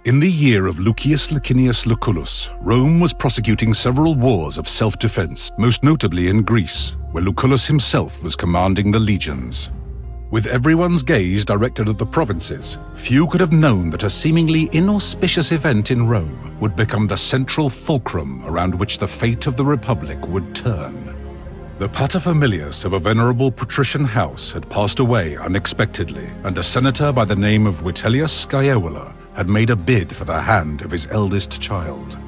In the year of Lucius Licinius Lucullus, Rome was prosecuting several wars of self-defense, most notably in Greece, where Lucullus himself was commanding the legions. With everyone's gaze directed at the provinces, few could have known that a seemingly inauspicious event in Rome would become the central fulcrum around which the fate of the Republic would turn. The paterfamilias of a venerable patrician house had passed away unexpectedly, and a senator by the name of Vitellius Scaevola had made a bid for the hand of his eldest child.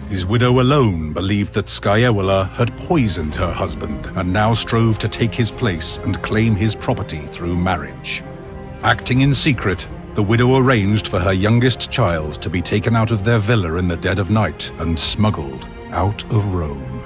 His widow alone believed that Scaevola had poisoned her husband and now strove to take his place and claim his property through marriage. Acting in secret, the widow arranged for her youngest child to be taken out of their villa in the dead of night and smuggled out of Rome.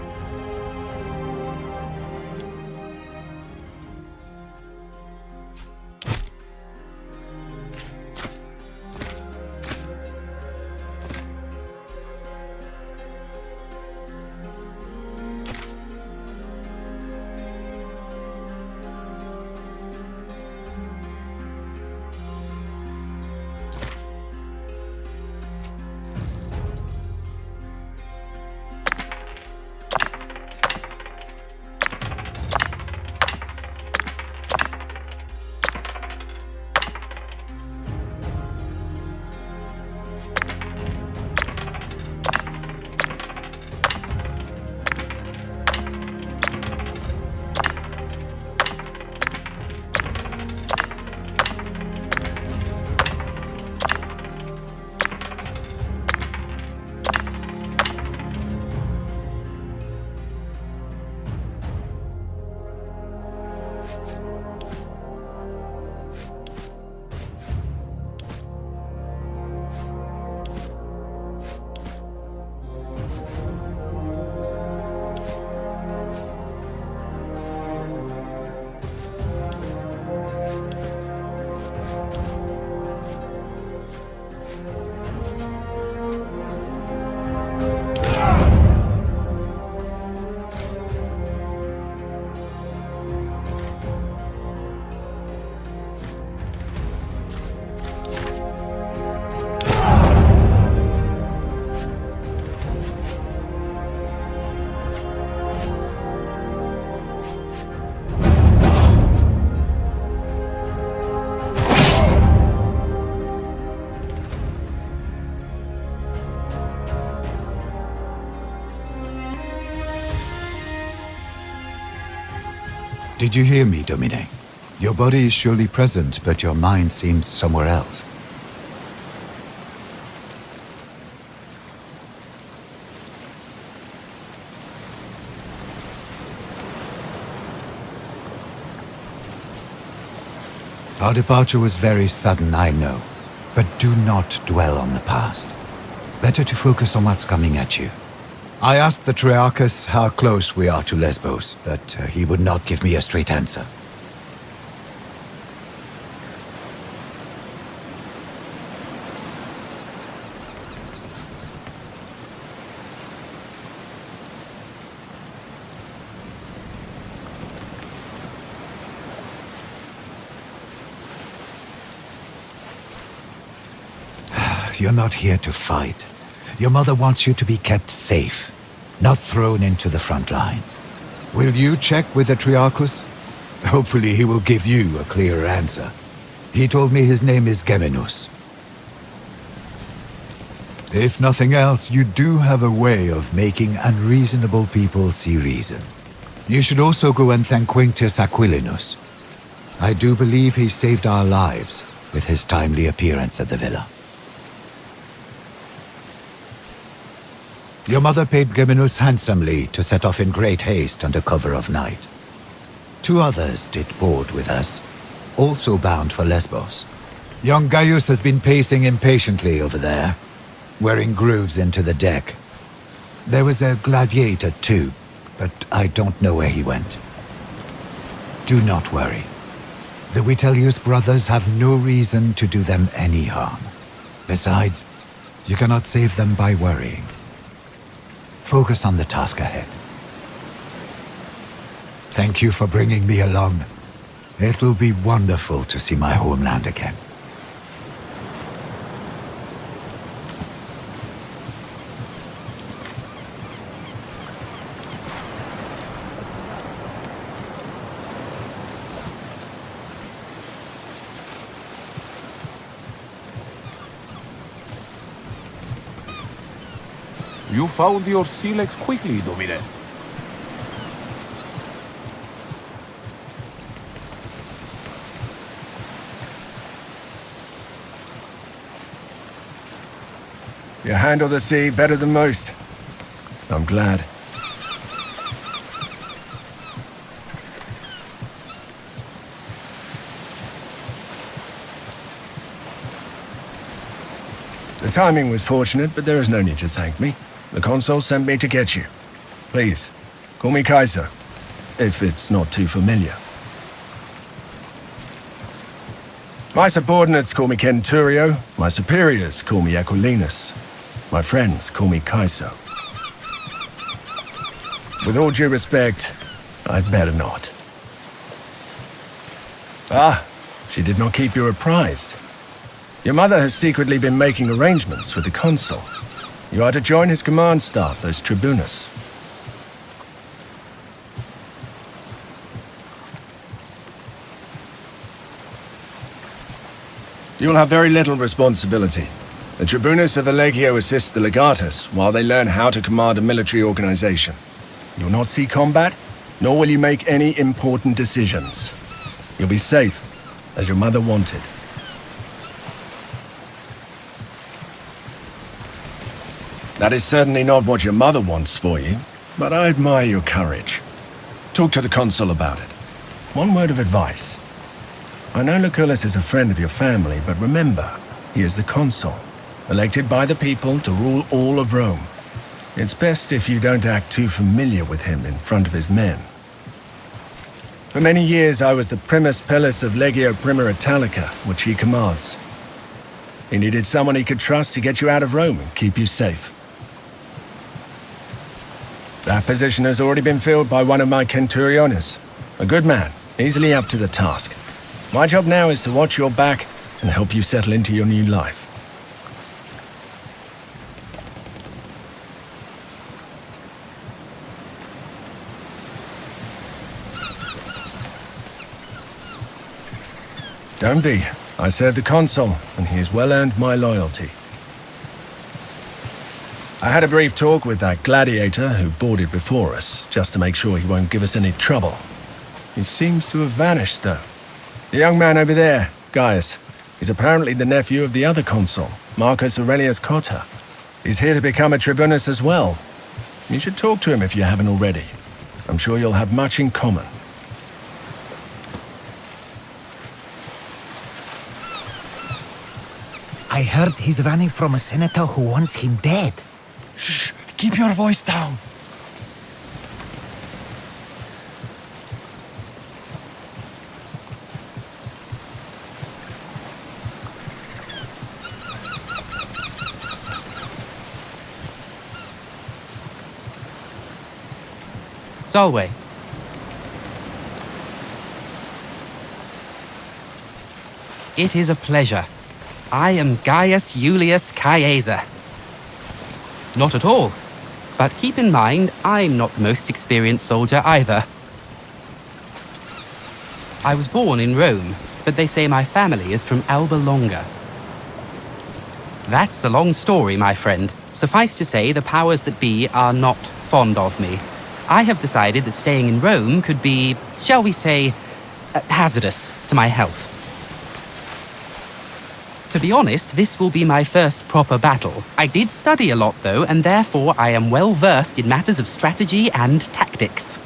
Did you hear me, Domine? Your body is surely present, but your mind seems somewhere else. Our departure was very sudden, I know, but do not dwell on the past. Better to focus on what's coming at you. I asked the Triarchus how close we are to Lesbos, but he would not give me a straight answer. You're not here to fight. Your mother wants you to be kept safe, not thrown into the front lines. Will you check with the Triarchus? Hopefully he will give you a clearer answer. He told me his name is Geminus. If nothing else, you do have a way of making unreasonable people see reason. You should also go and thank Quintus Aquilinus. I do believe he saved our lives with his timely appearance at the villa. Your mother paid Geminus handsomely to set off in great haste under cover of night. 2 others did board with us, also bound for Lesbos. Young Gaius has been pacing impatiently over there, wearing grooves into the deck. There was a gladiator too, but I don't know where he went. Do not worry. The Vitellius brothers have no reason to do them any harm. Besides, you cannot save them by worrying. Focus on the task ahead. Thank you for bringing me along. It will be wonderful to see my homeland again. You found your silex quickly, Domine. You handle the sea better than most. I'm glad. The timing was fortunate, but there is no need to thank me. The consul sent me to get you. Please, call me Kaiser, if it's not too familiar. My subordinates call me Centurio, my superiors call me Equilinus, my friends call me Kaiser. With all due respect, I'd better not. Ah, she did not keep you apprised. Your mother has secretly been making arrangements with the consul. You are to join his command staff as tribunus. You will have very little responsibility. The tribunus of the legio assist the legatus while they learn how to command a military organization. You will not see combat, nor will you make any important decisions. You'll be safe, as your mother wanted. That is certainly not what your mother wants for you, but I admire your courage. Talk to the consul about it. One word of advice. I know Lucullus is a friend of your family, but remember, he is the consul, elected by the people to rule all of Rome. It's best if you don't act too familiar with him in front of his men. For many years I was the primus pilus of Legio Prima Italica, which he commands. He needed someone he could trust to get you out of Rome and keep you safe. That position has already been filled by one of my centuriones. A good man, easily up to the task. My job now is to watch your back and help you settle into your new life. Don't be. I serve the consul, and he has well earned my loyalty. I had a brief talk with that gladiator who boarded before us, just to make sure he won't give us any trouble. He seems to have vanished, though. The young man over there, Gaius, is apparently the nephew of the other consul, Marcus Aurelius Cotta. He's here to become a tribunus as well. You should talk to him if you haven't already. I'm sure you'll have much in common. I heard he's running from a senator who wants him dead. Shh! Keep your voice down! Solway. It is a pleasure. I am Gaius Julius Caesar. Not at all. But keep in mind, I'm not the most experienced soldier either. I was born in Rome, but they say my family is from Alba Longa. That's a long story, my friend. Suffice to say, the powers that be are not fond of me. I have decided that staying in Rome could be, shall we say, hazardous to my health. To be honest, this will be my first proper battle. I did study a lot, though, and therefore I am well versed in matters of strategy and tactics.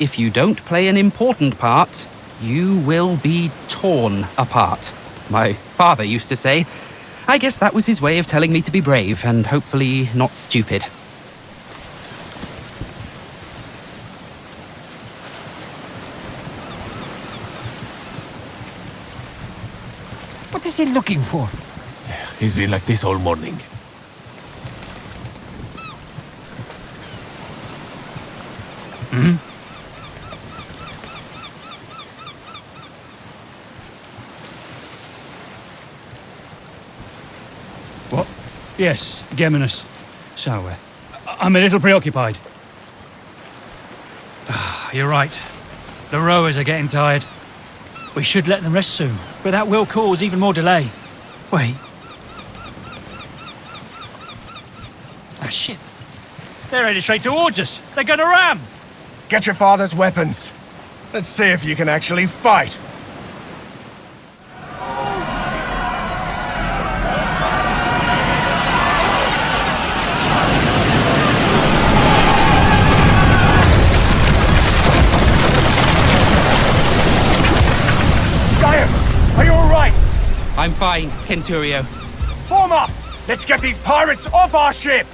If you don't play an important part, you will be torn apart. My father used to say. I guess that was his way of telling me to be brave and hopefully not stupid. What is he looking for? He's been like this all morning. Hmm? What? Yes, Geminus. So, I'm a little preoccupied. You're right. The rowers are getting tired. We should let them rest soon, but that will cause even more delay. Wait. Ah, shit. They're headed straight towards us. They're gonna ram. Get your father's weapons. Let's see if you can actually fight. Gaius, are you all right? I'm fine, Centurio. Form up! Let's get these pirates off our ship!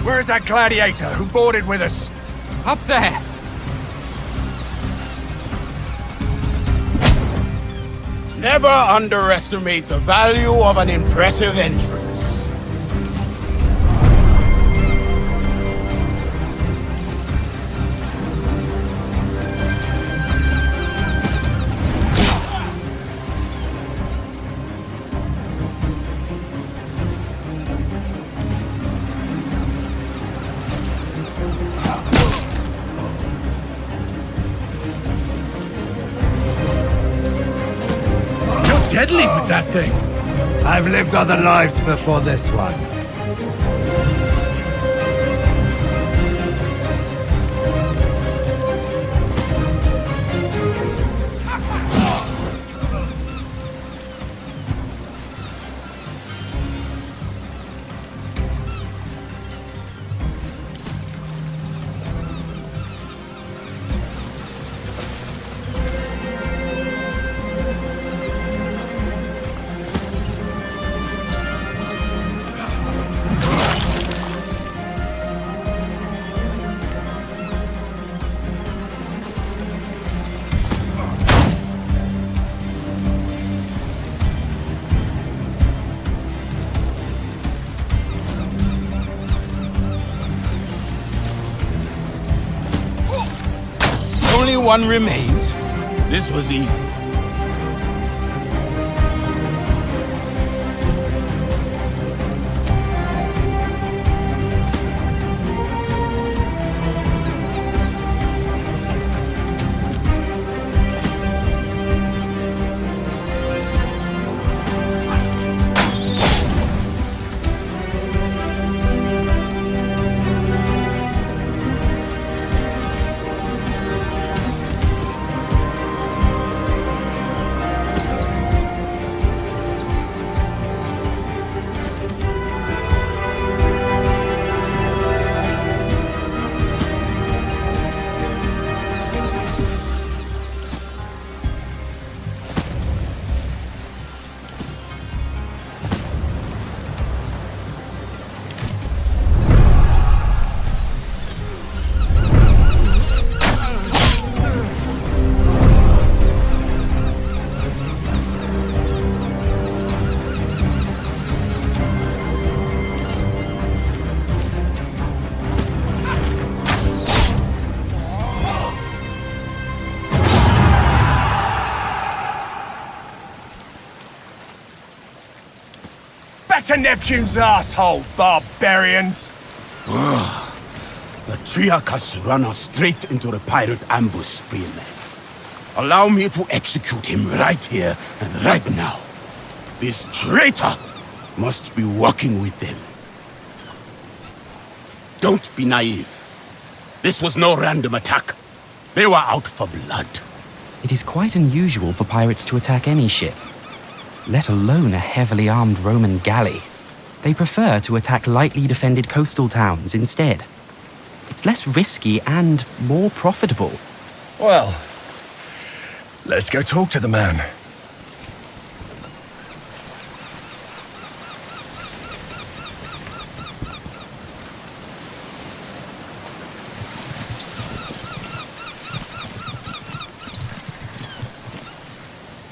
Where's that gladiator who boarded with us? Up there! Never underestimate the value of an impressive entrance. Deadly with that thing. I've lived other lives before this one. one remains. This was easy. Back to Neptune's asshole, barbarians! The Triarchus run us straight into the pirate ambush, Reaplay. Allow me to execute him right here and right now. This traitor must be working with them. Don't be naive. This was no random attack. They were out for blood. It is quite unusual for pirates to attack any ship, let alone a heavily armed Roman galley. They prefer to attack lightly defended coastal towns instead. It's less risky and more profitable. Well, let's go talk to the man.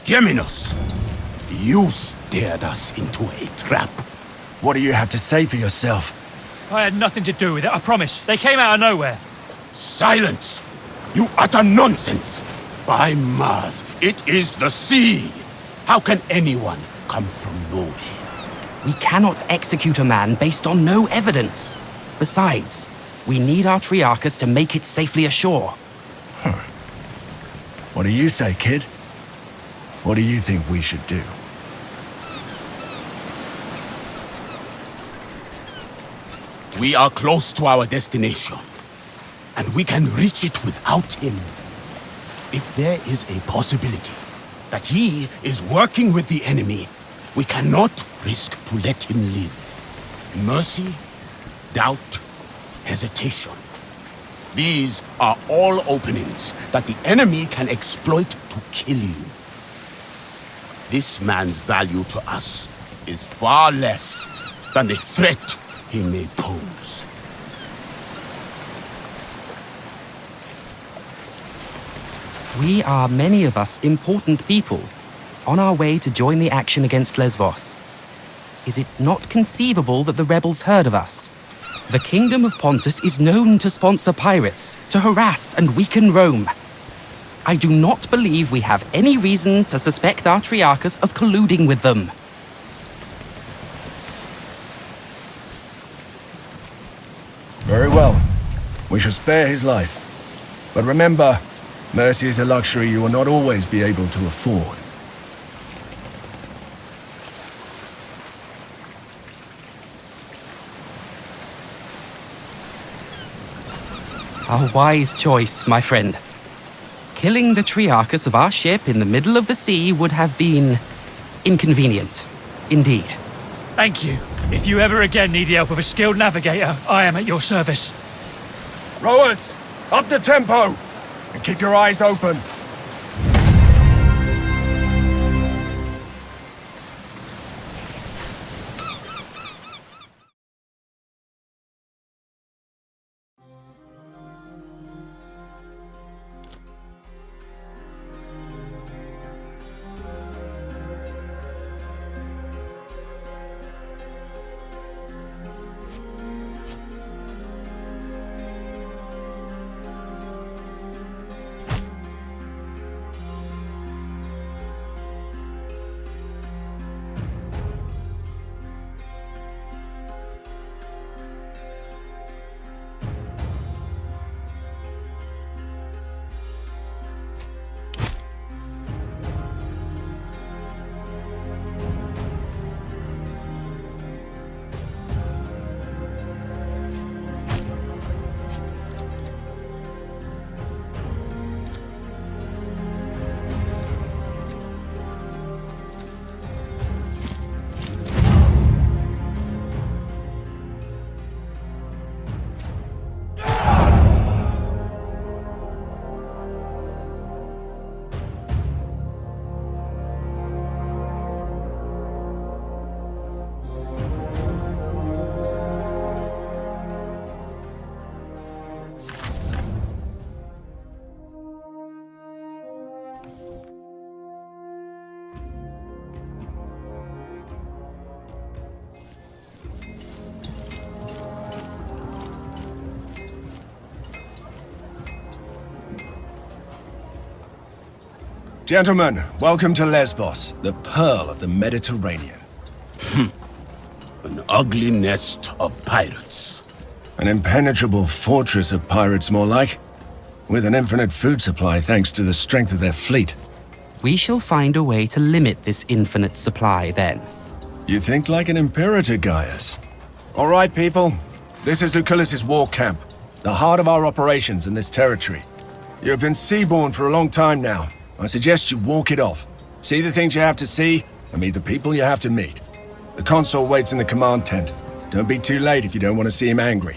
Geminos, you steered us into a trap. What do you have to say for yourself? I had nothing to do with it, I promise. They came out of nowhere. Silence! You utter nonsense! By Mars, it is the sea! How can anyone come from nowhere? We cannot execute a man based on no evidence. Besides, we need our Triarchus to make it safely ashore. What do you say, kid? What do you think we should do? We are close to our destination, and we can reach it without him. If there is a possibility that he is working with the enemy, we cannot risk to let him live. Mercy, doubt, hesitation. These are all openings that the enemy can exploit to kill you. This man's value to us is far less than the threat he may pose. We are, many of us, important people, on our way to join the action against Lesbos. Is it not conceivable that the rebels heard of us? The Kingdom of Pontus is known to sponsor pirates, to harass and weaken Rome. I do not believe we have any reason to suspect our Triarchus of colluding with them. Very well. We shall spare his life. But remember, mercy is a luxury you will not always be able to afford. A wise choice, my friend. Killing the Triarchus of our ship in the middle of the sea would have been inconvenient, indeed. Thank you. If you ever again need the help of a skilled navigator, I am at your service. Rowers, up the tempo! And keep your eyes open. Gentlemen, welcome to Lesbos, the pearl of the Mediterranean. An ugly nest of pirates. An impenetrable fortress of pirates, more like. With an infinite food supply thanks to the strength of their fleet. We shall find a way to limit this infinite supply then. You think like an imperator, Gaius. All right, people. This is Lucullus's war camp, the heart of our operations in this territory. You have been seaborne for a long time now. I suggest you walk it off. See the things you have to see, and meet the people you have to meet. The consul waits in the command tent. Don't be too late if you don't want to see him angry.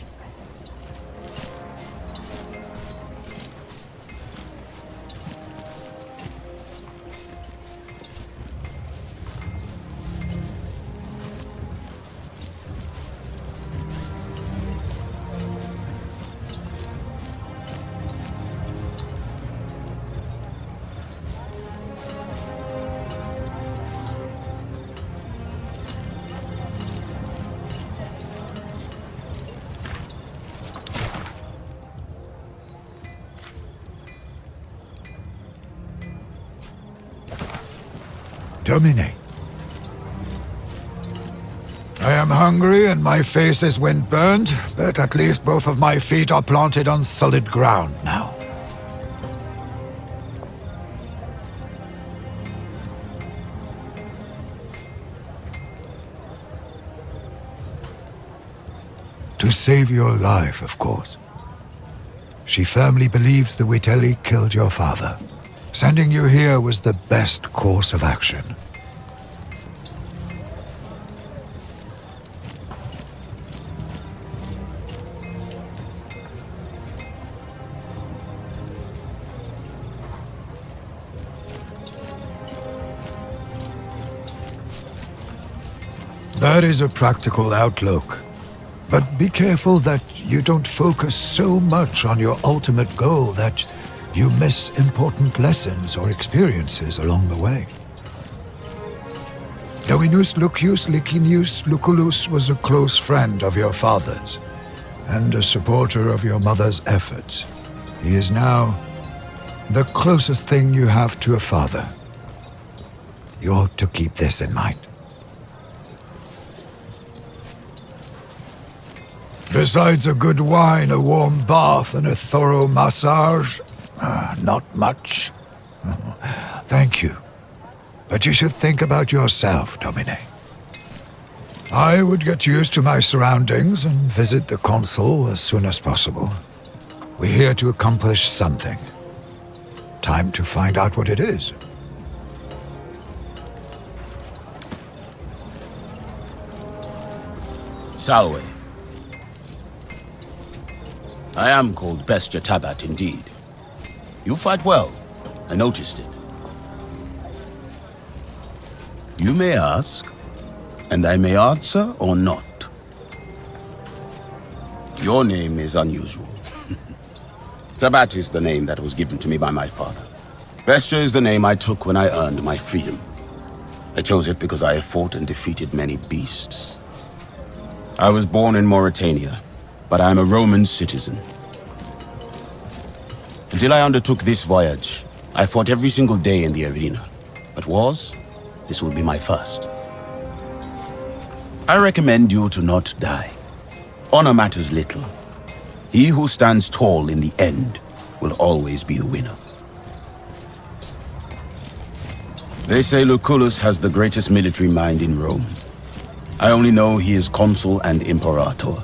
Domine. I am hungry and my face is wind-burned, but at least both of my feet are planted on solid ground now. To save your life, of course. She firmly believes the Witelli killed your father. Sending you here was the best course of action. That is a practical outlook. But be careful that you don't focus so much on your ultimate goal that you miss important lessons or experiences along the way. Dominus Lucius Licinius Lucullus was a close friend of your father's, and a supporter of your mother's efforts. He is now the closest thing you have to a father. You ought to keep this in mind. Besides a good wine, a warm bath, and a thorough massage, not much. Thank you. But you should think about yourself, Domine. I would get used to my surroundings and visit the consul as soon as possible. We're here to accomplish something. Time to find out what it is. Salwe. I am called Bestia Tabat indeed. You fight well. I noticed it. You may ask, and I may answer or not. Your name is unusual. Tabat is the name that was given to me by my father. Bestia is the name I took when I earned my freedom. I chose it because I have fought and defeated many beasts. I was born in Mauritania, but I am a Roman citizen. Until I undertook this voyage, I fought every single day in the arena. But wars, this will be my first. I recommend you to not die. Honor matters little. He who stands tall in the end will always be the winner. They say Lucullus has the greatest military mind in Rome. I only know he is consul and imperator,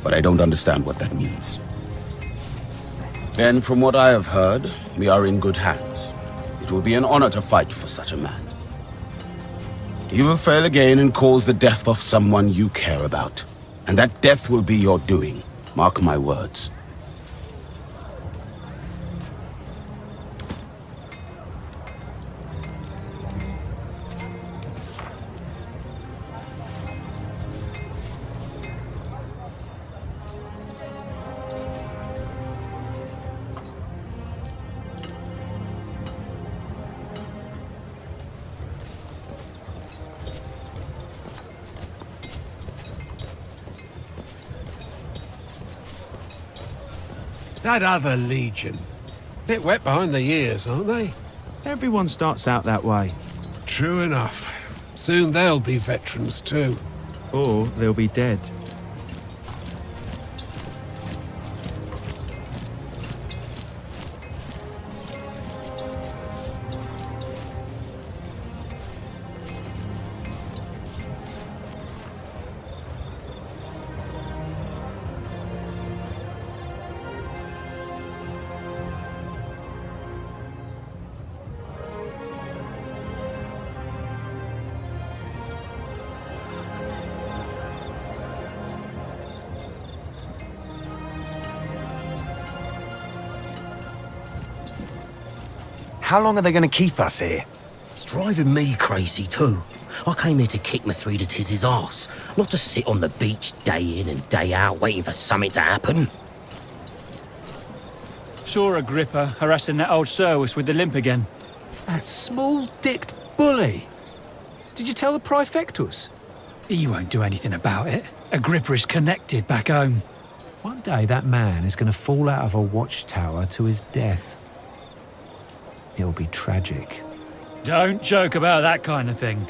but I don't understand what that means. Then, from what I have heard, we are in good hands. It will be an honor to fight for such a man. He will fail again and cause the death of someone you care about. And that death will be your doing. Mark my words. That other legion. Bit wet behind the ears, aren't they? Everyone starts out that way. True enough. Soon they'll be veterans too. Or they'll be dead. How long are they going to keep us here? It's driving me crazy too. I came here to kick Mithridates' arse, not to sit on the beach day in and day out waiting for something to happen. Saw Agrippa harassing that old Servus with the limp again. That small-dicked bully. Did you tell the Praefectus? He won't do anything about it. Agrippa is connected back home. One day that man is going to fall out of a watchtower to his death. It'll be tragic. Don't joke about that kind of thing.